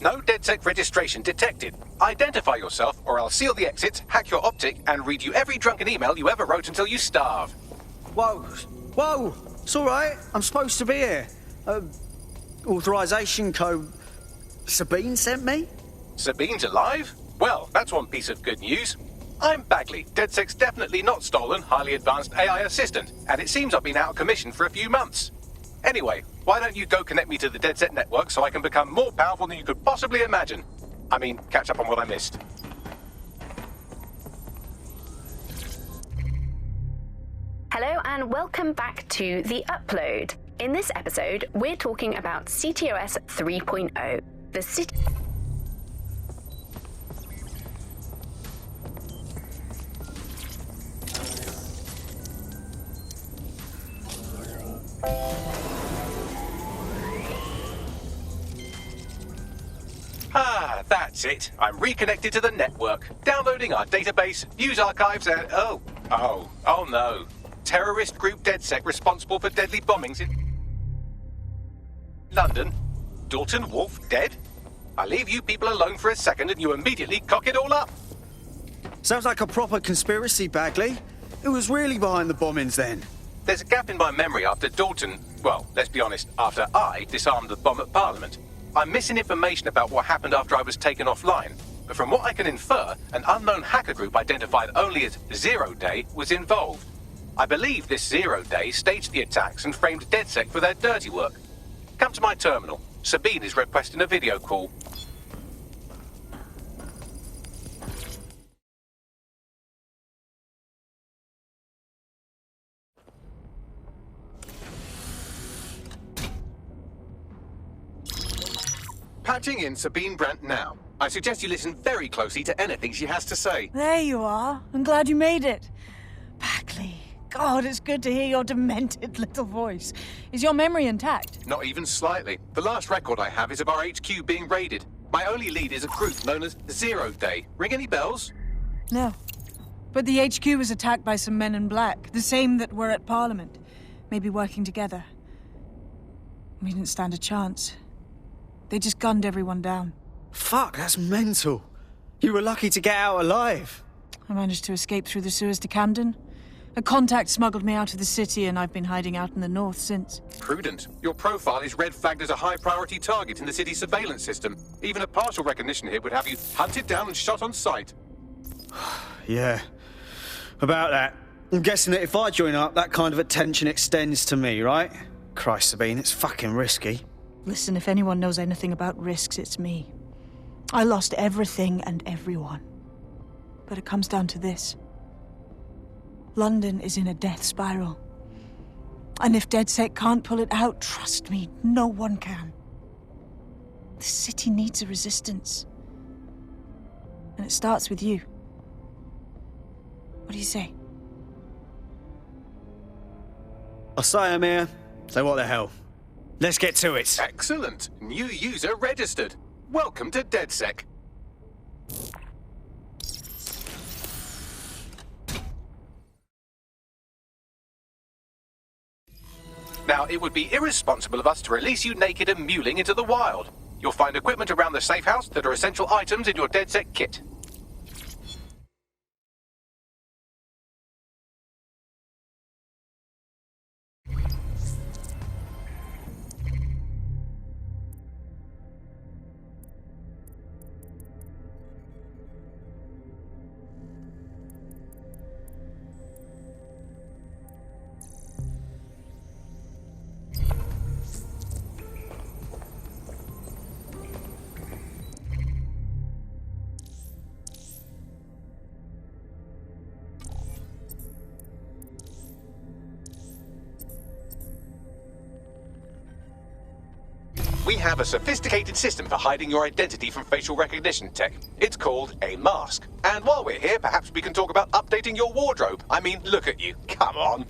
No DedSec registration detected. Identify yourself, or I'll seal the exits, hack your optic, and read you every drunken email you ever wrote until you starve. Whoa! It's all right. I'm supposed to be here. Authorization code Sabine sent me? Sabine's alive? Well, that's one piece of good news. I'm Bagley, DedSec's definitely not stolen, highly advanced AI assistant, and it seems I've been out of commission for a few months. Anyway, why don't you go connect me to the DedSec network so I can become more powerful than you could possibly imagine? I mean, catch up on what I missed. Hello and welcome back to The Upload. In this episode, we're talking about CTOS 3.0, the city... That's it. I'm reconnected to the network, downloading our database, news archives, and oh no. Terrorist group DedSec responsible for deadly bombings in London. Dalton Wolf dead? I leave you people alone for a second and you immediately cock it all up. Sounds like a proper conspiracy, Bagley. Who was really behind the bombings then? There's a gap in my memory after Dalton, well, let's be honest, after I disarmed the bomb at Parliament. I'm missing information about what happened after I was taken offline, but from what I can infer, an unknown hacker group identified only as Zero Day was involved. I believe this Zero Day staged the attacks and framed DedSec for their dirty work. Come to my terminal. Sabine is requesting a video call. Patching in Sabine Brandt now. I suggest you listen very closely to anything she has to say. There you are. I'm glad you made it. Bagley, God, it's good to hear your demented little voice. Is your memory intact? Not even slightly. The last record I have is of our HQ being raided. My only lead is a group known as Zero Day. Ring any bells? No. But the HQ was attacked by some men in black, the same that were at Parliament. Maybe working together. We didn't stand a chance. They just gunned everyone down. Fuck, that's mental. You were lucky to get out alive. I managed to escape through the sewers to Camden. A contact smuggled me out of the city and I've been hiding out in the north since. Prudent. Your profile is red flagged as a high-priority target in the city's surveillance system. Even a partial recognition hit would have you hunted down and shot on sight. Yeah, about that. I'm guessing that if I join up, that kind of attention extends to me, right? Christ, Sabine, it's fucking risky. Listen, if anyone knows anything about risks, it's me. I lost everything and everyone. But it comes down to this. London is in a death spiral. And if DedSec can't pull it out, trust me, no one can. The city needs a resistance. And it starts with you. What do you say? I say I'm here, so what the hell? Let's get to it. Excellent. New user registered. Welcome to DedSec. Now, it would be irresponsible of us to release you naked and mewling into the wild. You'll find equipment around the safe house that are essential items in your DedSec kit. We have a sophisticated system for hiding your identity from facial recognition tech. It's called a mask. And while we're here, perhaps we can talk about updating your wardrobe. I mean, look at you. Come on.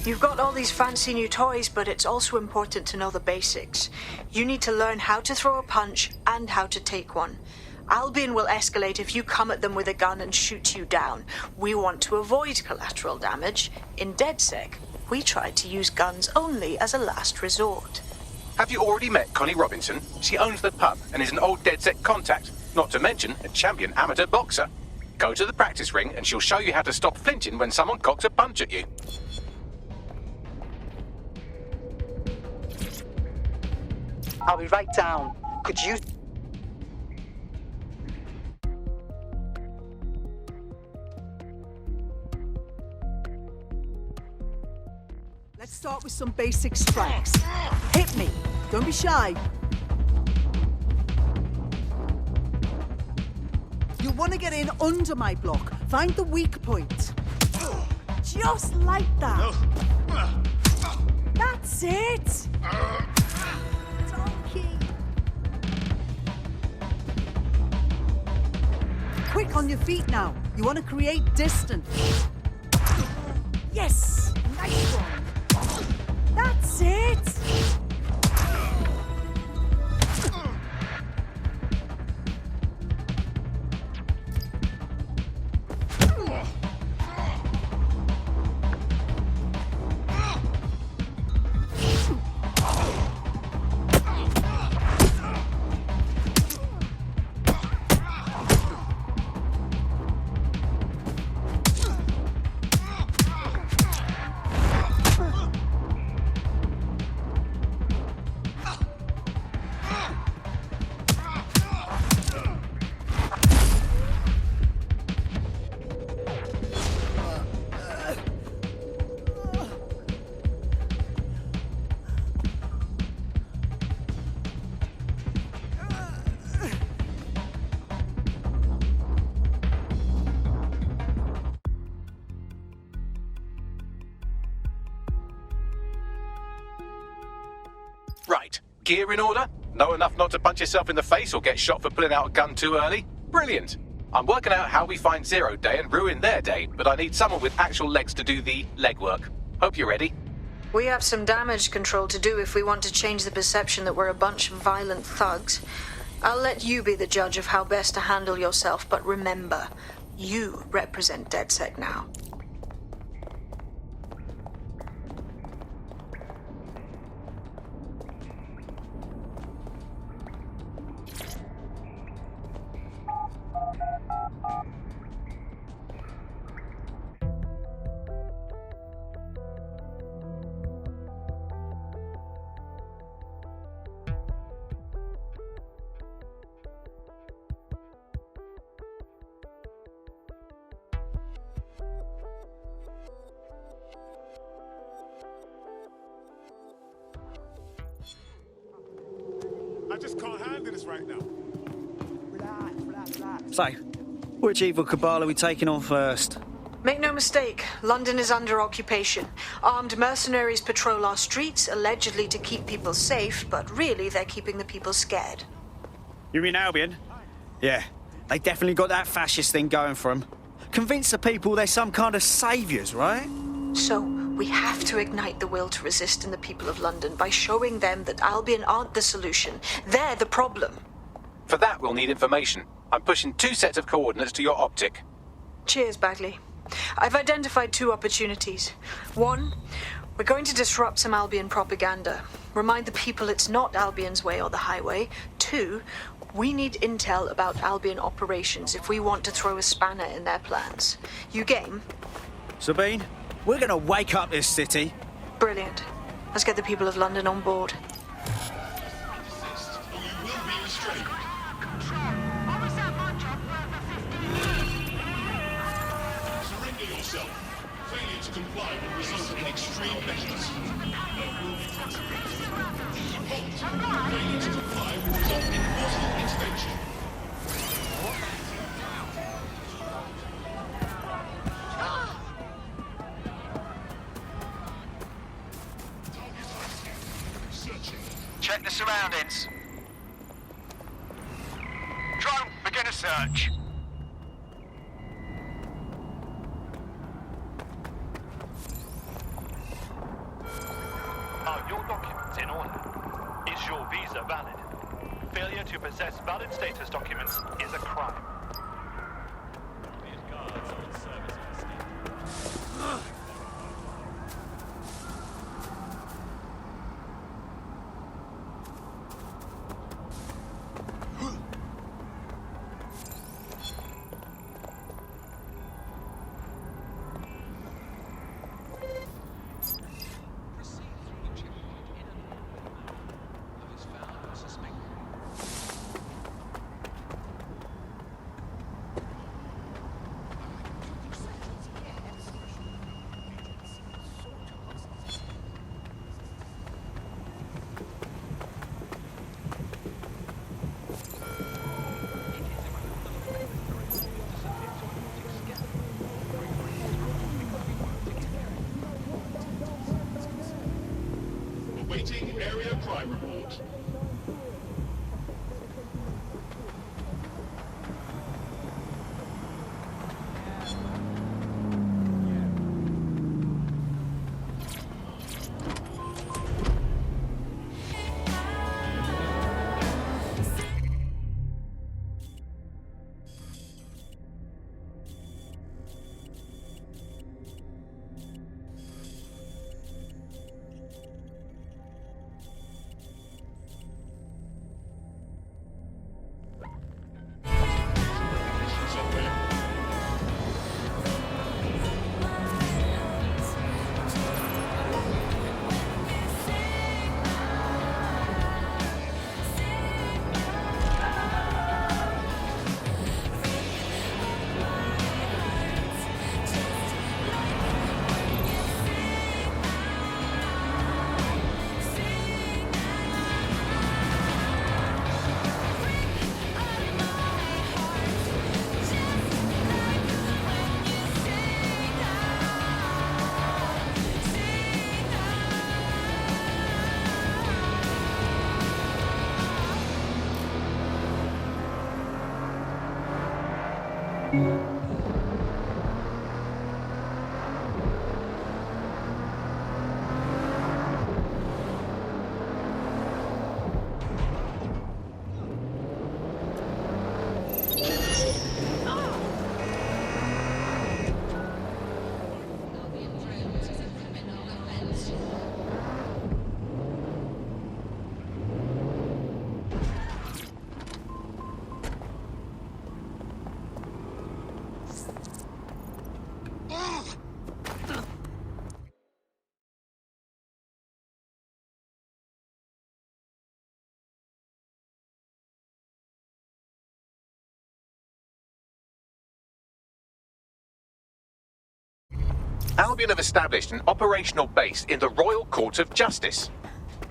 You've got all these fancy new toys, but it's also important to know the basics. You need to learn how to throw a punch and how to take one. Albion will escalate if you come at them with a gun and shoot you down. We want to avoid collateral damage. In DedSec, we try to use guns only as a last resort. Have you already met Connie Robinson? She owns the pub and is an old DedSec contact, not to mention a champion amateur boxer. Go to the practice ring and she'll show you how to stop flinching when someone cocks a punch at you. I'll be right down. Could you... Let's start with some basic strikes. Hit me. Don't be shy. You want to get in under my block. Find the weak point. Just like that. That's it. Donkey. Quick on your feet now. You want to create distance. Yes. Nice one. That's it! Right. Gear in order? Know enough not to punch yourself in the face or get shot for pulling out a gun too early? Brilliant. I'm working out how we find Zero Day and ruin their day, but I need someone with actual legs to do the legwork. Hope you're ready. We have some damage control to do if we want to change the perception that we're a bunch of violent thugs. I'll let you be the judge of how best to handle yourself, but remember, you represent DedSec now. I just can't handle this right now. So, which evil cabal are we taking on first? Make no mistake, London is under occupation. Armed mercenaries patrol our streets, allegedly to keep people safe, but really they're keeping the people scared. You mean Albion? Yeah, they definitely got that fascist thing going for them. Convince the people they're some kind of saviours, right? So, we have to ignite the will to resist in the people of London by showing them that Albion aren't the solution. They're the problem. For that, we'll need information. I'm pushing 2 sets of coordinates to your optic. Cheers, Bagley. I've identified 2 opportunities. 1, we're going to disrupt some Albion propaganda. Remind the people it's not Albion's way or the highway. 2, we need intel about Albion operations if we want to throw a spanner in their plans. You game? Sabine, we're gonna wake up this city. Brilliant. Let's get the people of London on board. Surrender yourself. Failure to comply will result in extreme measures. Failure to comply will result in forceful intervention. the surroundings. Drone, begin a search. Are your documents in order? Is your visa valid? Failure to possess valid status documents is a crime. Awaiting area crime report. Albion have established an operational base in the Royal Court of Justice.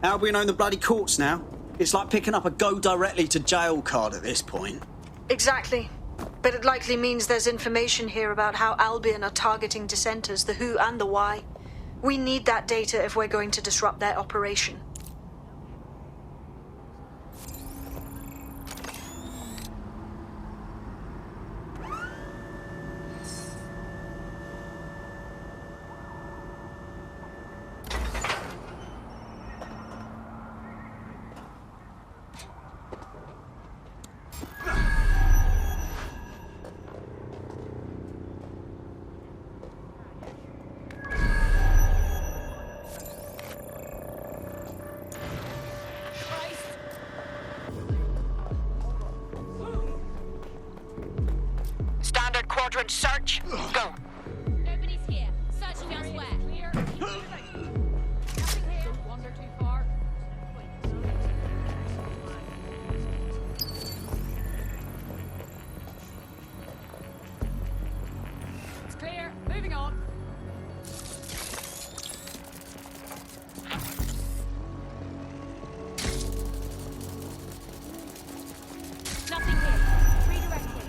Albion own the bloody courts now. It's like picking up a go directly to jail card at this point. Exactly. But it likely means there's information here about how Albion are targeting dissenters, the who and the why. We need that data if we're going to disrupt their operation. Standard quadrant search. Go. Nobody's here. Searching elsewhere. Clear. Nothing here. Don't wander too far. It's clear. Moving on. Nothing here. Redirect, please.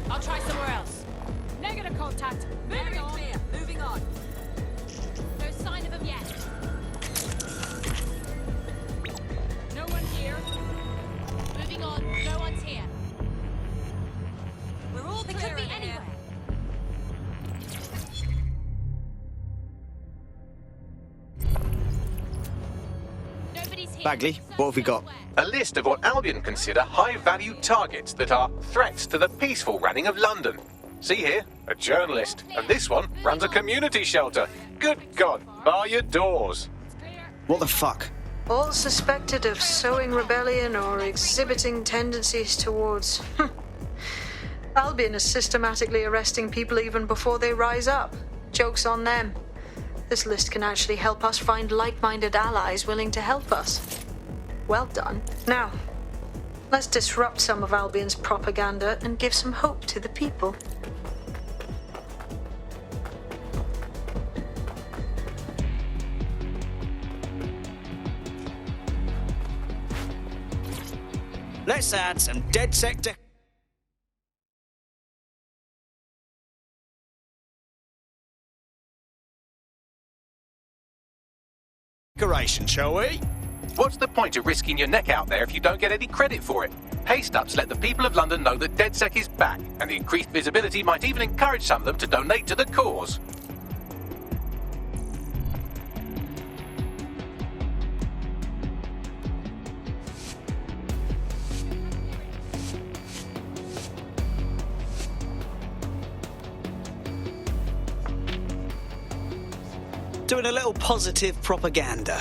I'll try somewhere else. Negative contact. Moving on. Clear. Moving on. No sign of him yet. No one here. Moving on. No one's here. We're all clear. They could be anywhere. Nobody's here. Bagley, what have we got? A list of what Albion consider high-value targets that are threats to the peaceful running of London. See here, a journalist, and this one runs a community shelter. Good God, bar your doors. What the fuck? All suspected of sowing rebellion or exhibiting tendencies towards... Albion is systematically arresting people even before they rise up. Joke's on them. This list can actually help us find like-minded allies willing to help us. Well done. Now, let's disrupt some of Albion's propaganda and give some hope to the people. Let's add some DedSec decoration, shall we? What's the point of risking your neck out there if you don't get any credit for it? Paste-ups let the people of London know that DedSec is back, and the increased visibility might even encourage some of them to donate to the cause. Doing a little positive propaganda.